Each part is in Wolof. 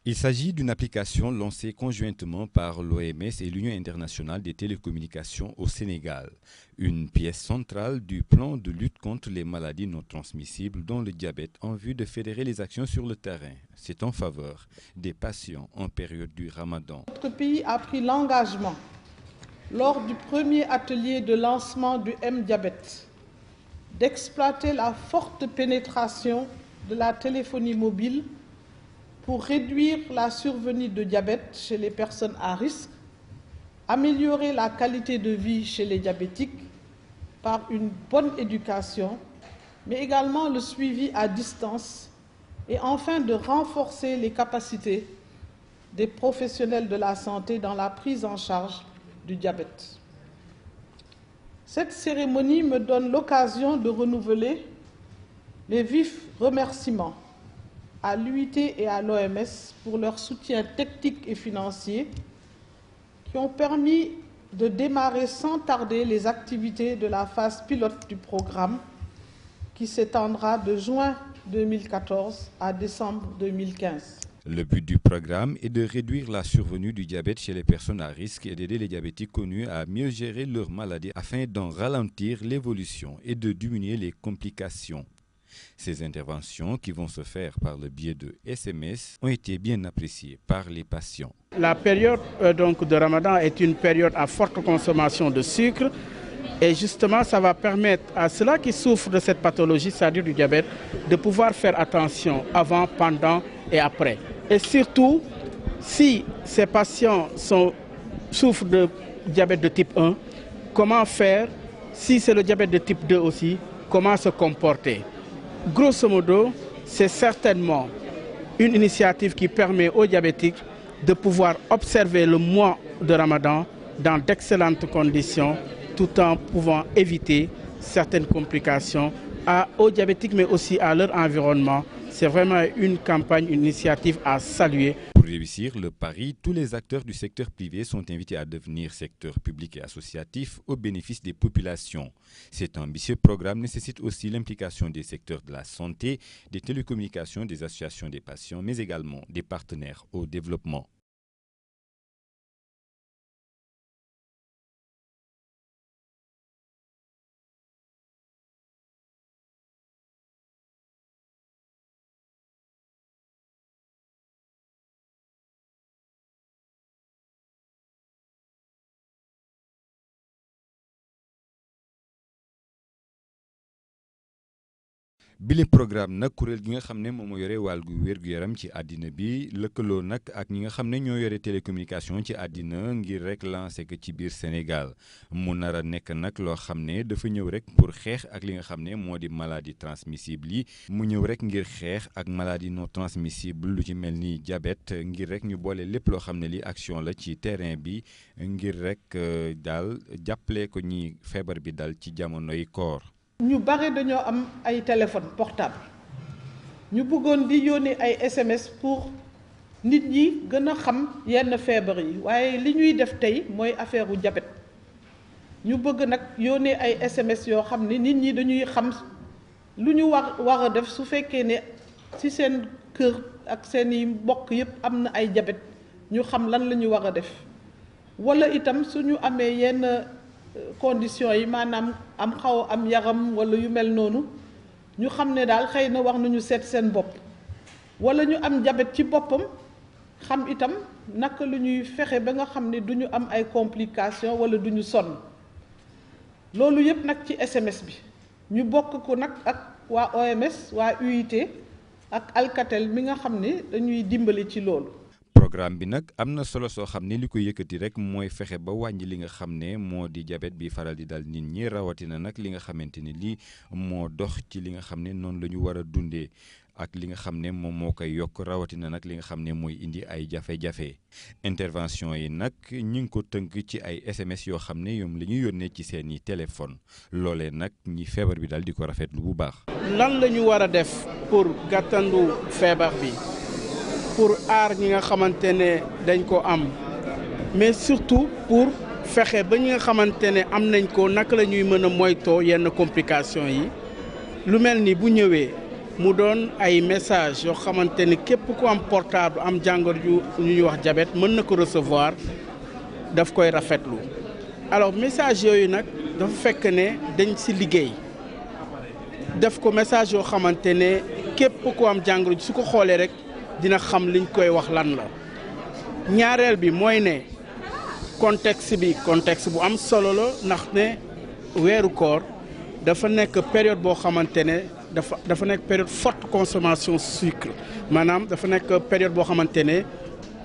Il s'agit d'une application lancée conjointement par l'OMS et l'Union internationale des télécommunications au Sénégal, une pièce centrale du plan de lutte contre les maladies non transmissibles dont le diabète en vue de fédérer les actions sur le terrain. C'est en faveur des patients en période du Ramadan. Notre pays a pris l'engagement, lors du premier atelier de lancement du M-Diabète, d'exploiter la forte pénétration de la téléphonie mobile pour réduire la survenue de diabète chez les personnes à risque, améliorer la qualité de vie chez les diabétiques par une bonne éducation, mais également le suivi à distance et enfin de renforcer les capacités des professionnels de la santé dans la prise en charge du diabète. Cette cérémonie me donne l'occasion de renouveler mes vifs remerciements à l'UIT et à l'OMS pour leur soutien technique et financier qui ont permis de démarrer sans tarder les activités de la phase pilote du programme qui s'étendra de juin 2014 à décembre 2015. Le but du programme est de réduire la survenue du diabète chez les personnes à risque et d'aider les diabétiques connus à mieux gérer leur maladie afin d'en ralentir l'évolution et de diminuer les complications. Ces interventions, qui vont se faire par le biais de SMS, ont été bien appréciées par les patients. La période de Ramadan est une période à forte consommation de sucre et justement ça va permettre à ceux-là qui souffrent de cette pathologie, c'est-à-dire du diabète, de pouvoir faire attention avant, pendant et après. Et surtout, si ces patients souffrent de diabète de type 1, comment faire? Si c'est le diabète de type 2 aussi, comment se comporter? Grosso modo, c'est certainement une initiative qui permet aux diabétiques de pouvoir observer le mois de Ramadan dans d'excellentes conditions, tout en pouvant éviter certaines complications aux diabétiques, mais aussi à leur environnement. C'est vraiment une campagne, une initiative à saluer. Pour réussir le pari, tous les acteurs du secteur privé sont invités à devenir secteur public et associatif au bénéfice des populations. Cet ambitieux programme nécessite aussi l'implication des secteurs de la santé, des télécommunications, des associations des patients, mais également des partenaires au développement. bile programme nag kuréel gi nga xam ne moom moo yore wàllu wér-gu-yaram ci àddina bi lëkkaloo nag ak ñi nga xam ne ñoo yore télécommunication ci àddina ngir rek lancer ko ci biir Sénégal mu nar a nekk nag loo xam ne dafa ñëw rek pour xeex ak li nga xam ne moo di maladie transmissible yi mu ñëw rek ngir xeex ak maladie non transmissible lu ci mel ni diabète ngir rek ñu boole lépp loo xam ne li action la ci terrain bi ngir rek daal jàppale ko ñi feebar bi dal ci jamonoy koor. ñu bare dañoo am ay téléphone portable ñu bëggoon di yónnee ay SMS pour nit ñi gën a xam yenn feebar yi waaye li ñuy def tey mooy affaire u diabète ñu bëgg nag yónnee ay SMS yoo xam ne nit ñi dañuy xam lu ñu war a def su fekkee ne ci seen kër ak seeni mbokk yépp am na ay diabète ñu xam lan la ñu war a def wala itam suñu amee yenn conditions yi maanaam am yaram wala yu mel noonu ñu xam ne daal xëy na war nañu seet seen bopp wala ñu am diabète ci boppam xam itam naka lu ñuy fexe ba nga xam ne du ñu am ay complications wala du ñu sonn loolu yépp nag ci SMS bi ñu bokk ko nag ak waa OMS waa UIT ak Alcatel mi nga xam ne dañuy dimbali ci loolu. programme bi nag am na solo soo xam ne li ko yëkkati rek mooy fexe ba wàññi li nga xam ne moo di diabète bi faral di dal nit ñi rawatina nag li nga xamante ni lii moo dox ci li nga xam ne noonu la ñu war a dundee ak li nga xam ne moom moo koy yokk rawatina nag li nga xam ne mooy indi ay jafe-jafe intervention yi nag ñu ngi ko tënk ci ay SMS yoo xam ne ñoom la ñuy yónnee ci seeni téléphone loolee nag ñi feebar bi dal di ko rafetlu bu baax. lan la ñu war a def pour gàttandu feebar bi. pour aar ñi nga xamante ne dañ ko am mais surtout pour fexe ba ñi nga xamante ne am nañ ko naka la ñuy mën a moytoo yenn complications yi lu mel ni bu ñëwee mu doon ay message yoo xamante ni képp ku am portable am jàngoro yu ñuy wax diabète mën na ko recevoir daf koy rafetlu alors message yooyu nag dafa fekk ne dañ ci liggéey def ko message yoo xamante ne képp ku am jàngoro su ko xoolee rek dina xam liñ koy wax lan la ñaareel bi mooy ne contexte bu am solo la ndax ne weeru koor dafa nekk période boo xamante ne dafa nekk période forte consommation sucre maanaam dafa nekk période boo xamante ne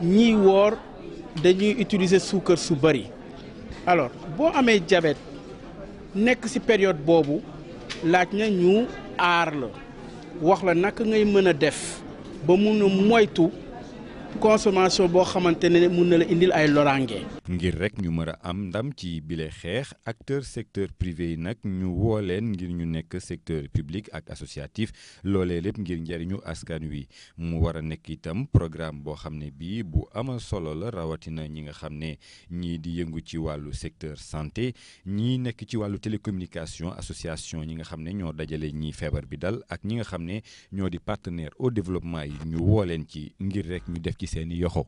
ñiy woor dañuy utiliser suukar su bari alors boo amee diabète nekk ci période boobu laaj na ñu aar la wax la naka ngay mën a def ba mun a moytu consommation boo xamante ne mun na la indil ay loraange. ngir rek ñu mën a am ndam ci bile xeex acteur secteur privé yi nag ñu woo leen ngir ñu nekk secteur public ak associatif loolee lépp ngir njëriñu askan wi mu war a nekk itam programme boo xam ne bii bu ama solo la rawatina ñi nga xam ne ñii di yëngu ci wàllu secteur santé ñii nekk ci wàllu télécommunication association ñi nga xam ne ñoo dajale ñii feebar bi dal ak ñi nga xam ne ñoo di partenaire au développement yi ñu woo leen ci ngir rek ñu def ci seeni yoxo